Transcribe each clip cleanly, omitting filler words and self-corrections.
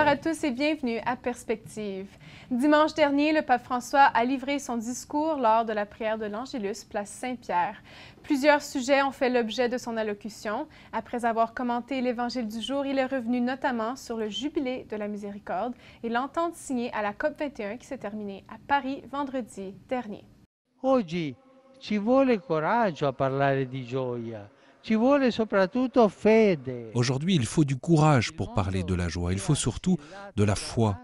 Bonsoir à tous et bienvenue à Perspective. Dimanche dernier, le pape François a livré son discours lors de la prière de l'Angélus, place Saint-Pierre. Plusieurs sujets ont fait l'objet de son allocution. Après avoir commenté l'Évangile du jour, il est revenu notamment sur le Jubilé de la Miséricorde et l'entente signée à la COP21 qui s'est terminée à Paris vendredi dernier. Oggi ci vuole coraggio a parlare di gioia, ci vuole soprattutto fede. Aujourd'hui, il faut du courage pour parler de la joie. Il faut surtout de la foi.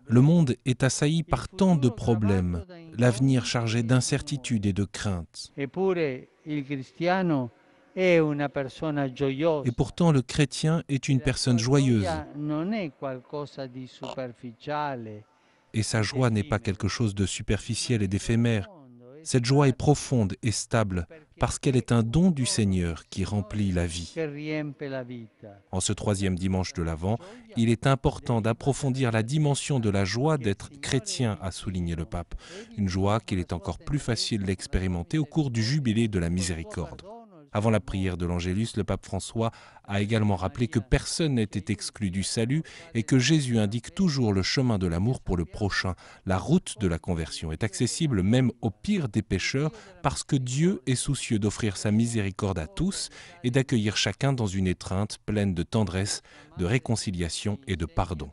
Le monde est assailli par tant de problèmes, l'avenir chargé d'incertitudes et de craintes. Eppure il cristiano è una persona gioiosa. Et pourtant, le chrétien est une personne joyeuse. La gioia non è qualcosa di superficiale. Et sa joie n'est pas quelque chose de superficiel et d'éphémère. Cette joie est profonde et stable parce qu'elle est un don du Seigneur qui remplit la vie. En ce troisième dimanche de l'Avent, il est important d'approfondir la dimension de la joie d'être chrétien, a souligné le pape. Une joie qu'il est encore plus facile d'expérimenter au cours du Jubilé de la Miséricorde. Avant la prière de l'Angélus, le pape François a également rappelé que personne n'était exclu du salut et que Jésus indique toujours le chemin de l'amour pour le prochain. La route de la conversion est accessible même au pire des pécheurs parce que Dieu est soucieux d'offrir sa miséricorde à tous et d'accueillir chacun dans une étreinte pleine de tendresse, de réconciliation et de pardon.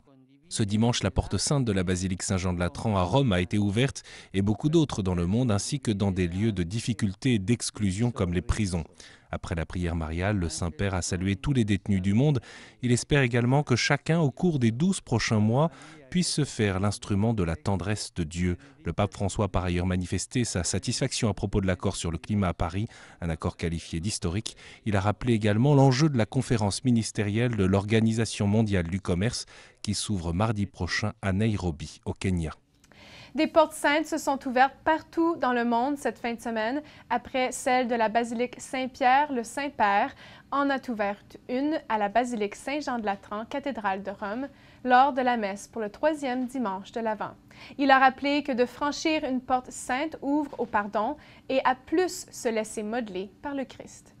Ce dimanche, la porte sainte de la basilique Saint-Jean-de-Latran à Rome a été ouverte et beaucoup d'autres dans le monde, ainsi que dans des lieux de difficulté et d'exclusion comme les prisons. Après la prière mariale, le Saint-Père a salué tous les détenus du monde. Il espère également que chacun, au cours des 12 prochains mois, puisse se faire l'instrument de la tendresse de Dieu. Le pape François a par ailleurs manifesté sa satisfaction à propos de l'accord sur le climat à Paris, un accord qualifié d'historique. Il a rappelé également l'enjeu de la conférence ministérielle de l'Organisation mondiale du commerce qui s'ouvre mardi prochain à Nairobi, au Kenya. Des portes saintes se sont ouvertes partout dans le monde cette fin de semaine. Après celle de la basilique Saint-Pierre, le Saint-Père en a ouvert une à la basilique Saint-Jean-de-Latran, cathédrale de Rome, lors de la messe pour le troisième dimanche de l'Avent. Il a rappelé que de franchir une porte sainte ouvre au pardon et à plus se laisser modeler par le Christ.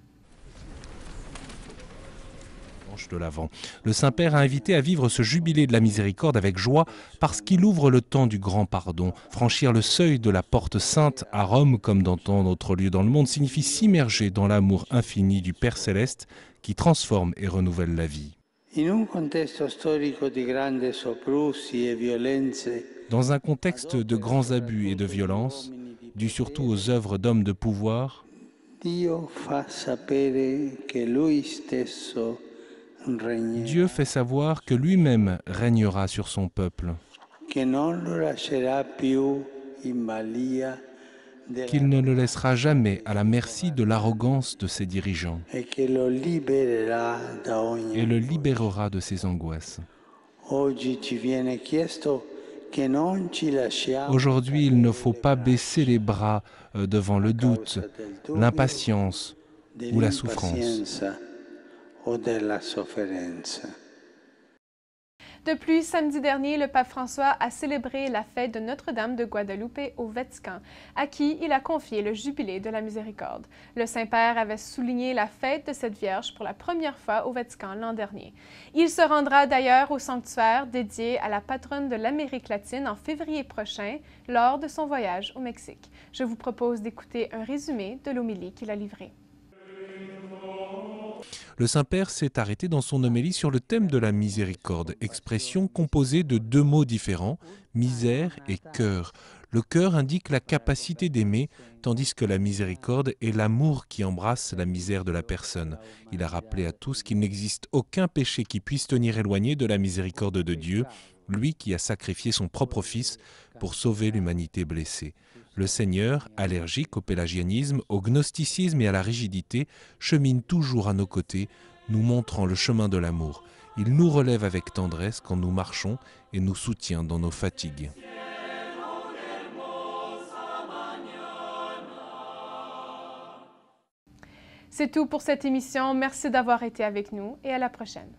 De l'Avent. Le Saint-Père a invité à vivre ce jubilé de la miséricorde avec joie parce qu'il ouvre le temps du grand pardon. Franchir le seuil de la porte sainte à Rome, comme dans tant d'autres lieux dans le monde, signifie s'immerger dans l'amour infini du Père Céleste qui transforme et renouvelle la vie. Dans un contexte de grands abus et de violences, dû surtout aux œuvres d'hommes de pouvoir, Dieu fait savoir que lui-même régnera sur son peuple, qu'il ne le laissera jamais à la merci de l'arrogance de ses dirigeants et le libérera de ses angoisses. Aujourd'hui, il ne faut pas baisser les bras devant le doute, l'impatience ou la souffrance. De plus, samedi dernier, le pape François a célébré la fête de Notre-Dame de Guadalupe au Vatican, à qui il a confié le Jubilé de la Miséricorde. Le Saint-Père avait souligné la fête de cette Vierge pour la première fois au Vatican l'an dernier. Il se rendra d'ailleurs au sanctuaire dédié à la patronne de l'Amérique latine en février prochain, lors de son voyage au Mexique. Je vous propose d'écouter un résumé de l'homélie qu'il a livrée. Le Saint-Père s'est arrêté dans son homélie sur le thème de la miséricorde, expression composée de deux mots différents, misère et cœur. Le cœur indique la capacité d'aimer, tandis que la miséricorde est l'amour qui embrasse la misère de la personne. Il a rappelé à tous qu'il n'existe aucun péché qui puisse tenir éloigné de la miséricorde de Dieu, lui qui a sacrifié son propre Fils pour sauver l'humanité blessée. Le Seigneur, allergique au pélagianisme, au gnosticisme et à la rigidité, chemine toujours à nos côtés, nous montrant le chemin de l'amour. Il nous relève avec tendresse quand nous marchons et nous soutient dans nos fatigues. C'est tout pour cette émission. Merci d'avoir été avec nous et à la prochaine.